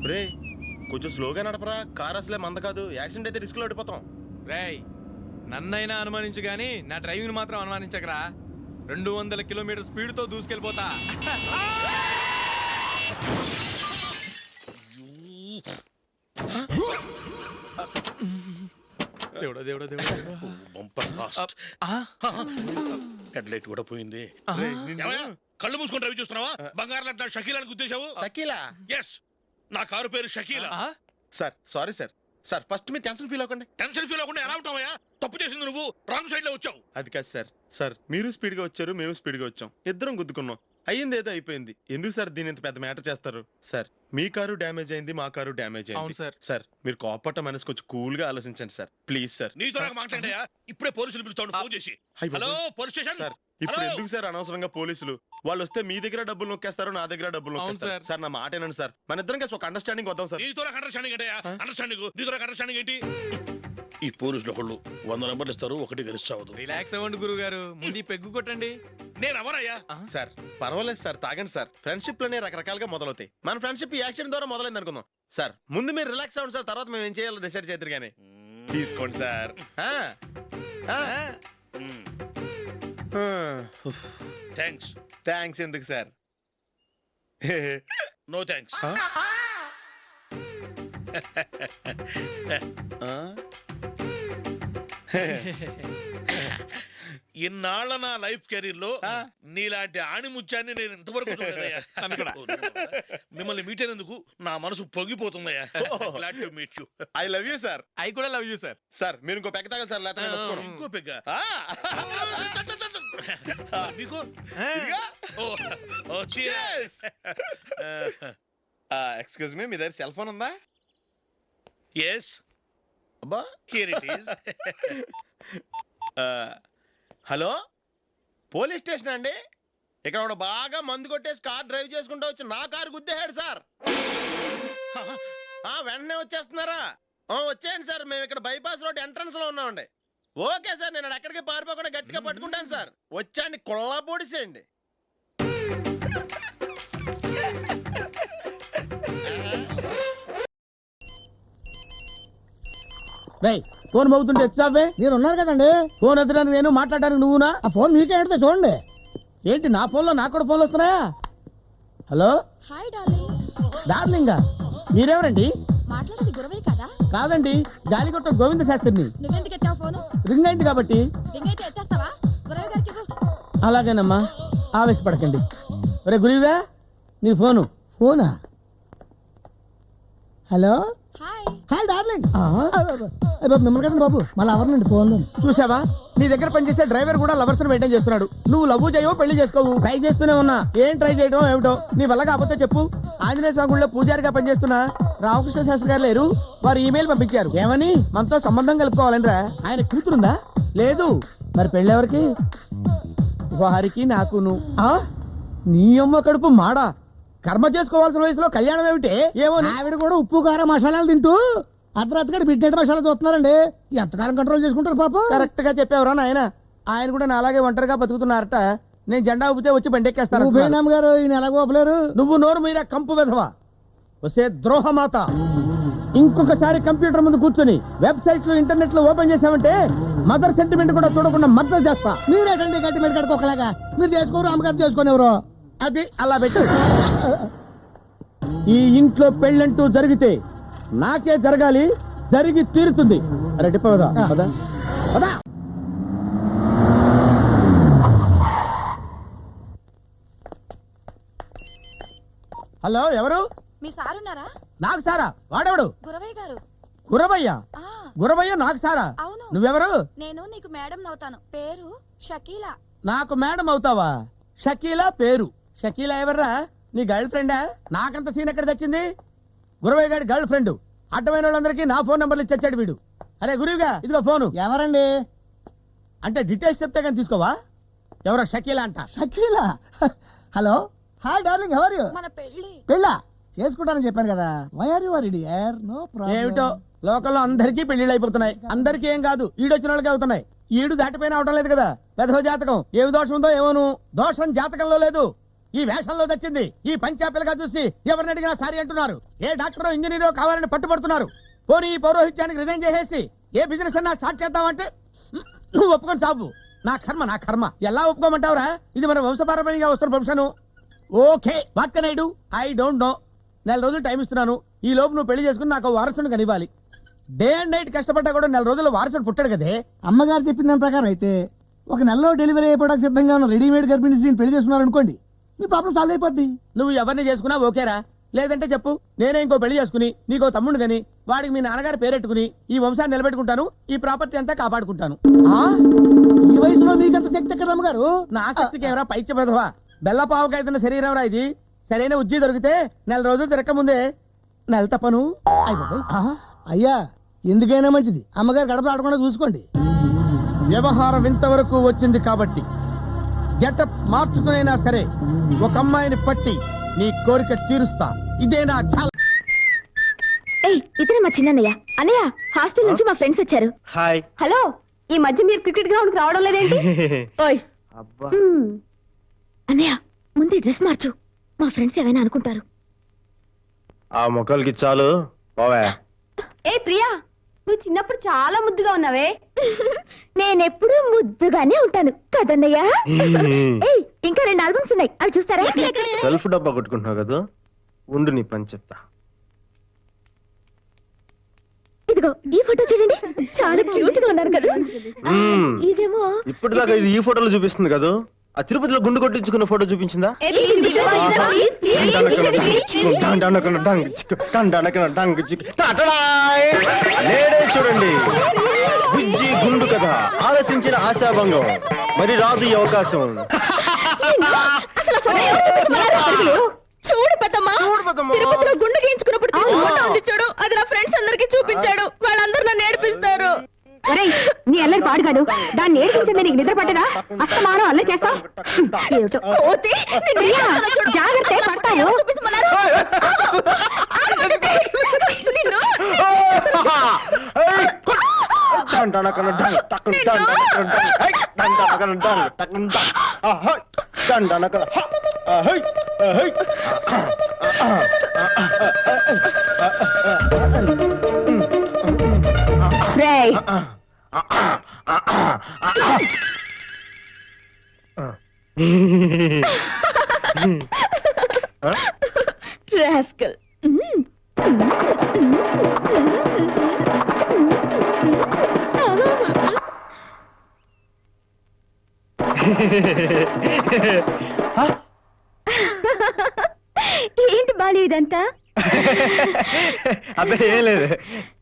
రే కొంచెం స్లోగా నడపరా, కార్ అసలే మంద కాదు, యాక్సిడెంట్ అయితే రిస్క్ లో ఓడిపోతాం. రేయ్ నన్నైనా అనుమానించు గాని నా డ్రైవింగ్ మాత్రం అనుమానించకరా. 200 కిలోమీటర్ స్పీడ్ తో దూసుకెళ్ళిపోతా. దేవుడా దేవుడా దేవుడా బంపర్ లాస్ట్. హెడ్ లైట్ కూడా పోయింది. కళ్ళు మూసుకొని రవి చూస్తున్నావా? బంగారం లాంటి షకీలాని గుద్దేశావు. షకీలా? ఎస్, నా కారు పేరు Shakeela. Sir sorry sir. Sir first మీరు టెన్షన్ ఫీల్ అవ్వకండి. టెన్షన్ ఫీల్ అవ్వకుండా ఎలా ఉంటావయ్యా? తప్పు చేసింది నువ్వు, రాంగ్ సైడ్ లో వచ్చావు. అది కాదు సార్. సార్ మీరు స్పీడ్ గా వచ్చారు, మేము స్పీడ్ గా వచ్చాం, ఇద్దరం గుద్దుకున్నాం. అయ్యింది ఏదో అయిపోయింది. ఎందుకు సార్ దీని ఇంత పెద్ద మ్యాటర్ చేస్తారు? సార్ మీ కారు డ్యామేజ్ అయింది, మా కారు డ్యామేజ్ అయింది. సార్ సార్ మీరు కోపట్ట మనసు కొంచెం కూల్ గా ఆలోచించండి సార్, ప్లీజ్ సార్. నీతో నాకు మాట్లాడాయా? ఇప్పుడే పోలీసులు పిలుస్తాను, ఫోన్ చేసి. Hello police station. సార్ ఇప్పుడు ఎందుకు సార్ అనవసరంగా పోలీసులు? వాళ్ళు వస్తే మీ దగ్గర డబ్బులు నొక్కేస్తారు, నా దగ్గర డబ్బులు నొక్కేస్తారు. సార్ నా మాట ఏనండి సార్, మన ఇద్దరం కలిసి ఒక అండర్స్టాండింగ్ వద్దాం సార్. నీతో నాకు అండర్స్టాండింగ్ అంటే అండర్స్టాండింగ్, నీతో నాకు అండర్స్టాండింగ్ ఏంటి? ఈ పోలీసులు ఒకళ్ళు 100 నెంబర్లు ఇస్తారు, ఒకటి గెలుస్తావదు. రిలాక్స్ అవ్వండి గురువు గారు, ముందు పెగ్గు కొట్టండి. నేను ఎవరయ్యా? సార్ పర్వాలేదు సార్, తాగండి సార్. ఫ్రెండ్షిప్ లోనే రకరకాలుగా మొదలవుతాయి. మన ఫ్రెండ్షిప్ ఈ యాక్సిడెంట్ ద్వారా మొదలైంది అనుకుందాం. సార్ ముందు మీరు రిలాక్స్ అవ్వండి సార్, తర్వాత మేము ఏం చేయాలో డిసైడ్ చేద్దరు కానీ. తీసుకోండి సార్. థ్యాంక్స్. థ్యాంక్స్ ఎందుకు సార్? No thanks. ఇన్నాళ్ళ నా లైఫ్ కెరీర్ లో నీలాంటి ఆణిముత్యాన్ని నేను ఇంతవరకు చూడలేదయ్యా. మిమ్మల్ని మీట్ అయినందుకు నా మనసు పొంగిపోతుందయ్యా. Glad to meet you. I love you sir. I కూడా లవ్ యూ సార్. సార్ మీరు ఇంకో పెగ్గ తాగండి సార్, లేకపోతే నేను ఒప్పుకోను. ఇంకో పెగ్గ మీకు? ఎక్స్క్యూజ్ మీ, మీ దగ్గర సెల్ ఫోన్ ఉందా? ఎస్, అబ్బా here it is. Hello, police station అండి. ఇక్కడ ఒకడు బాగా మందు కొట్టేసి కార్ డ్రైవ్ చేసుకుంటూ వచ్చి నా కారు గుద్దేశాడు సార్. వెంటనే వచ్చేస్తున్నారా? వచ్చేయండి సార్, మేము ఇక్కడ బైపాస్ రోడ్ ఎంట్రన్స్ లో ఉన్నామండి. ఓకే సార్, నేను ఎక్కడికి పారిపోకుండా గట్టిగా పట్టుకుంటాను సార్. వచ్చాండి, కుళ్ళ పొడిసేయండి. ఫోన్ మోగుతుంటే ఎత్తావే? నేను ఉన్నారు కదండి. ఫోన్ ఎత్తడానికి నేను, మాట్లాడడానికి నువ్వునా? ఆ ఫోన్ మీకే ఎడితే చూడండి. ఏంటి నా ఫోన్లో నాకు కూడా ఫోన్లు వస్తున్నాయా? Hello hi darling. డార్లింగా? మీరెవరండి? మాట్లాడేది గురవే కదా? కాదండి, గాలికొట్ట గోవింద శాస్త్రిని. నువ్వెందుకు ఎత్తావు ఫోను? రింగ్ అయింది కాబట్టి. రింగ్ అయితే ఎత్తేస్తావా? గురవే గారికి ఇవ్వు. అలాగేనమ్మా, ఆవేశపడకండి. ఒరే గురువే, నీ ఫోను. ఫోనా? Hello hi. Hi darling. మిమ్మల్ని కదండి బాబు, మళ్ళీ ఎవరినండి ఫోన్? చూసావా, నీ దగ్గర పనిచేసే డ్రైవర్ కూడా లవర్స్ మెయింటైన్ చేస్తున్నాడు. నువ్వు లవ్ చేయవో పెళ్లి చేసుకోవు. ట్రై చేస్తూనే ఉన్నా. ఏం ట్రై చేయడం ఏమిటో, నీ వల్ల కాకపోతే చెప్పు. ఆంజనేయ స్వామి గుడిలో పూజారిగా పనిచేస్తున్నా రామకృష్ణ శాస్త్రి గారు లేరు, వారు ఈమెయిల్ పంపించారు. ఏమని? మనతో సంబంధం కలుపుకోవాలనిరా. ఆయన కూతురుందా? లేదు. మరి పెళ్ళి ఎవరికి? వారికి నాకును. నీ అమ్మ కడుపు మాడా. కర్మ చేసుకోవాల్సిన వయసులో కళ్యాణం ఏమిటి? ఏమో, ఆవిడ కూడా ఉప్పు కారం మసాలాలు తింటూ అర్ధరాత్రి బిడ్డ మసాలా చూస్తున్నారండి. ఎంతకాలం కంట్రోల్ చేసుకుంటారు పాప. కరెక్ట్ గా చెప్పావురా నాయన. ఆయన కూడా నా అలాగే ఒంటరిగా బతుకుతున్నారట. నేను జెండా ఊపితే వచ్చి బండెక్కేస్తాను. గారు ఈయన ఎలాగో ఊపలేరు. నువ్వు నోరు మీరా కంపు వెధవా. వస్తే ద్రోహమాత. ఇంకొకసారి కంప్యూటర్ ముందు కూర్చొని వెబ్సైట్లు ఇంటర్నెట్ లో ఓపెన్ చేసామంటే మదర్ సెంటిమెంట్ కూడా చూడకుండా మద్దతు చేస్తా. మీరేటండి గట్టి కడుకోకలాగా. మీరు చేసుకోరు, అమ్మగారు చేసుకునేవరు. అది అలా పెట్టు. ఈ ఇంట్లో పెళ్ళంటూ జరిగితే నాకే జరగాలి, జరిగి తీరుతుంది. రెడ్డి పదా పదా పదా. హలో, ఎవరు? మీ సారున్నారా? నాకు సారా? వాడెవడు? గురవయ్య గారు. గురవయ్య? ఆ, గురవయ్య నాకు సారా? అవును. నువ్వెవరు? నేను నీకు మేడం అవుతాను. పేరు షకీలా. నాకు మేడం అవుతావా? షకీలా పేరు. షకీలా ఎవర్రా? నీ గర్ల్ ఫ్రెండా? నాకంత సీన్ ఎక్కడ తెచ్చింది? గురవయ్య గారి గర్ల్ ఫ్రెండ్. అడ్డమైన వాళ్ళందరికీ నా ఫోన్ నెంబర్లు ఇచ్చాడు వీడు. అరే గురువుగా, ఇదిగో ఫోను. ఎవరండి అంటే డీటెయిల్స్ చెప్తే కానీ తీసుకోవా? ఎవరో షకీలా అంట. Shakeela? Hello, hi darling, ever you? మన పెళ్లి. పెళ్ళా చేసుకుంటానని చెప్పాను కదా. వై ఆర్ యు వరీడ్ యార్? No problem. ఏమిటో లోకల్లో అందరికీ పెళ్లిళ్ళు అయిపోతున్నాయి. అందరికీ ఏం కాదు, ఈడొచ్చిన వాళ్ళకి అవుతున్నాయి. ఈడు దాటిపోయిన అవటం లేదు కదా. పెదవ జాతకం ఏమి దోషం ఉందో ఏమోను. దోషం జాతకంలో లేదు, ఈ వేషంలో తెచ్చింది ఈ పంచాపిల్లగా చూసి ఎవరిని అడిగినా సారీ అంటున్నారు. ఏ డాక్టరో ఇంజనీరో కావాలని పట్టుబడుతున్నారు. పోనీ ఈ పౌరోహిత్యానికి రిజైన్ చేసేసి ఏ బిజినెస్ అన్నా స్టార్ట్ చేద్దామంటే నువ్వు ఒప్పుకొని చావు. నా కర్మ ఎలా ఒప్పుకోమంటావురా? ఇది మన వంశపారంపర్యంగా వస్తున్న profession. Okay what can I do? I don't know. 4 రోజులు టైం ఇస్తున్నాను. ఈ లోపు నువ్వు పెళ్లి చేసుకుని నాకు వారసుని కనివ్వాలి. డే అండ్ నైట్ కష్టపడ్డా కూడా 4 రోజుల్లో వారసుడు పుట్టాడు కదే. అమ్మగారు చెప్పిన దాని ప్రకారం అయితే ఒక నెలలో డెలివరీ అయిపోవడానికి సిద్ధంగా ఉన్న రెడీమేడ్ గర్భిణీ స్త్రీని పెళ్లి చేసుకున్నారు అనుకోండి, నీ ప్రాబ్లం సాల్వ్ అయిపోద్ది. నువ్వు ఎవరిని చేసుకున్నా ఓకేరా? లేదంటే చెప్పు, నేనే ఇంకో పెళ్లి చేసుకుని నీకో తమ్ముడు గని వాడికి మీ నాన్నగారు పేరెట్టుకుని ఈ వంశాన్ని నిలబెట్టుకుంటాను, ఈ ప్రాపర్టీ అంతా కాపాడుకుంటాను. ఈ వయసులో మీకంత శక్తి ఎక్కడ అమ్మగారు? నా శక్తికి ఎవరా పైచ్య పెదవా? బెల్లపావుకైతున్న శరీరం రా ఇది. సరైన ఉజ్జి దొరికితే 4 రోజులు తిరక్క ముందే నెల తప్పను. అయ్యా ఎందుకైనా మంచిది అమ్మగారు గడప ఆడకుండా చూసుకోండి. వ్యవహారం ఇంతవరకు వచ్చింది కాబట్టి గెటప్ మార్చుకునైనా సరే ఒక అమ్మాయిని పట్టి నీ కోరిక తీరుస్తా. ఇదే నా చాలా. ఏయ్ ఇతనే మా చిన్నయ్య. అన్నయ్య హాస్టల్ నుంచి మా ఫ్రెండ్స్ వచ్చారు. హాయ్. హలో, ఈ మధ్య మీరు క్రికెట్ గ్రౌండ్ కి రావడం లేదేంటి? ఓయ్ అబ్బా, అన్నయ్య ముందే డ్రెస్ మార్చు, మా ఫ్రెండ్స్ ఏమైనా అనుకుంటారు. ఆ మొక్కలకి చాలు పోవే. ఏ ప్రియా, నువ్వు చిన్నప్పుడు చాలా ముద్దుగా ఉన్నావే. నేనెప్పుడు ముద్దుగానే ఉంటాను కదన్నయ్య. ఏయ్ ఇంకా 2 ఆల్బమ్స్ ఉన్నాయి, అవి చూస్తారా? సెల్ఫ్ డబ్బా కొట్టుకుంటున్నావు కదా, ఉండు నీ పని చెప్తా. ఇదిగో ఈ ఫోటో చూడండి, చాలా క్యూట్ గా ఉన్నారు కదా. ఇదేమో ఇప్పటిదాకా ఇది ఈ ఫోటోలో చూపిస్తుంది కదా, ఆ తిరుపతిలో గుండు కొట్టించుకున్న ఫోటో చూపించిందా? లేడే చూడండి, బుజ్జి గుండు కదా, ఆలోచించిన ఆశాభంగం, మరి రాదు ఈ అవకాశం. చూడు పెద్దమ్మా, తిరుపతిలో గుండు గీయించుకున్నప్పుడు చూడు, అది నా ఫ్రెండ్స్ అందరికి చూపించాడు. వాళ్ళందరూ నన్ను ఏడిపిస్తారు. నీ అల్లరి పాడుగాడు, దాన్ని ఏడిపించింది నీకు నిద్ర పట్టదా? అస్తమానం అల్లరి చేస్తావు. జాగ్రత్త పడతాను. Rascal. ఏంటి బాలి ఇదంతా? అదే ఏం లేదు,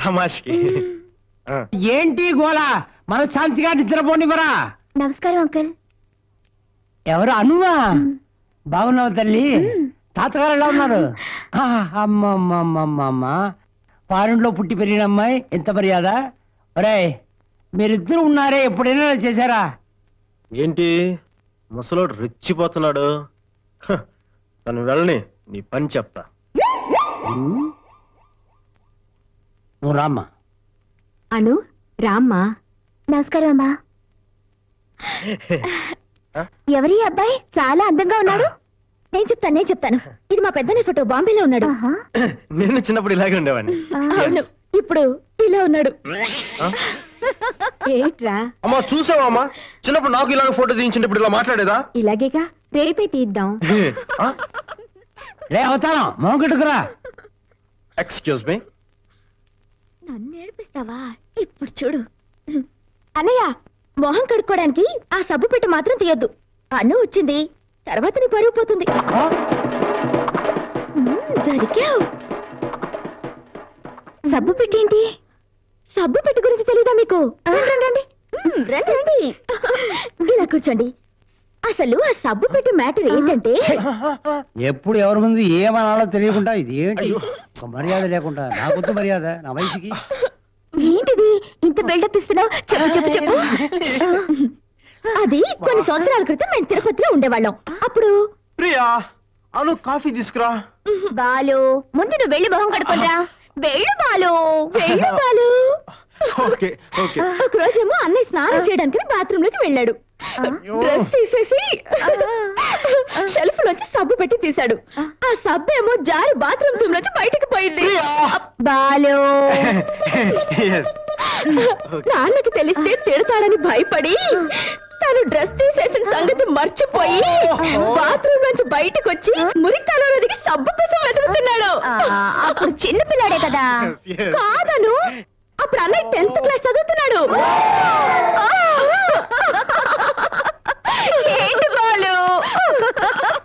తమాష్కి. ఏంటి గోళ? మన శాంతిగా నిద్రపోనివరా? నమస్కారం అంకుల్. ఎవరు అనువా? బాగున్నావు తల్లి? తాతగారు ఎలా ఉన్నారు? అమ్మమ్మమ్మమ్మ, పారింట్లో పుట్టి పెరిగిన అమ్మాయి, ఎంత మర్యాద. ఒరేయ్ మీరిద్దరు ఉన్నారే, ఎప్పుడైనా చేశారా? ఏంటి ముసలోడు రెచ్చిపోతున్నాడు? తను వెళ్ళని, నీ పని చెప్తా. నువ్వు రామ్మా. అను రామ్మా. నమస్కారం అమ్మా. ఎవరి అబ్బాయి చాలా అందంగా ఉన్నాడు? నేను చెప్తాను. ఇది మా పెద్దనే ఫోటో, బాంబేలో ఉన్నాడు. నేను చిన్నప్పుడు ఇలాగే ఉండేవాడిని. అవును, ఇప్పుడు ఇలా ఉన్నాడు. ఏట్రా? అమ్మా చూసావా అమ్మా, చిన్నప్పుడు నాకు ఇలాగ ఫోటో తీయించినప్పుడు ఇలా మాట్లాడేదా? ఇలాగేగా, రేపే తీద్దాం. రే అవుతాను మోగట్టుకురా. Excuse me. నన్ను ఏడిపిస్తావా? ఇప్పుడు చూడు అన్నయ్య, మొహం కడుక్కోవడానికి ఆ సబ్బు పెట్టు మాత్రం తీయద్దు. అన్ను వచ్చింది, తర్వాత నీ పరుగు పోతుంది. దొరికావు. సబ్బు పెట్టేంటి? సబ్బు పెట్టు గురించి తెలీదా మీకు? రండి రండి రండి, ఇలా కూర్చోండి. అసలు ఆ సబ్బు పెట్టు మ్యాటర్ ఏంటంటే, ఎప్పుడు ఎవరి ముందు ఏమనాలో తెలియకుండా ఇది ఏంటి ఒక మర్యాద లేకుండా, నాకొద్దు మర్యాద, నా వయసుకి. ఏంటిది ఇంత బిల్డప్ ఇస్తున్నావు? చెప్పు చెప్పు చెప్పు. అది కొన్ని సంవత్సరాల క్రితం మేము తిరుపతిలో ఉండేవాళ్ళం. అప్పుడు ప్రియా, అను కాఫీ తీసుకురా. బాలు, ముందు నువ్వు వెళ్ళి మొహం కడుకోరా. వెళ్ళు బాలు, వెళ్ళు బాలు. Okay okay. ఒక రోజేమో అన్నయ్య స్నానం చేయడానికి బాత్రూమ్ లోకి వెళ్ళాడు. డ్రెస్ తీసేసి షెల్ఫ్ లోంచి సబ్బు పెట్టి తీశాడు. ఆ సబ్బు ఏమో జారి బాత్రూమ్ రూమ్ నుంచి బయటకు పోయింది. బాలు నాన్నకి తెలిస్తే తిడతాడని భయపడి తను డ్రెస్ తీసేసిన సంగతి మర్చిపోయి బాత్రూమ్ నుంచి బయటకు వచ్చి మురికాలో నదికి సబ్బు కోసం వెతుకుతున్నాడు. అప్పుడు చిన్న పిల్లాడే కదా. కాదను, అప్పుడు అన్న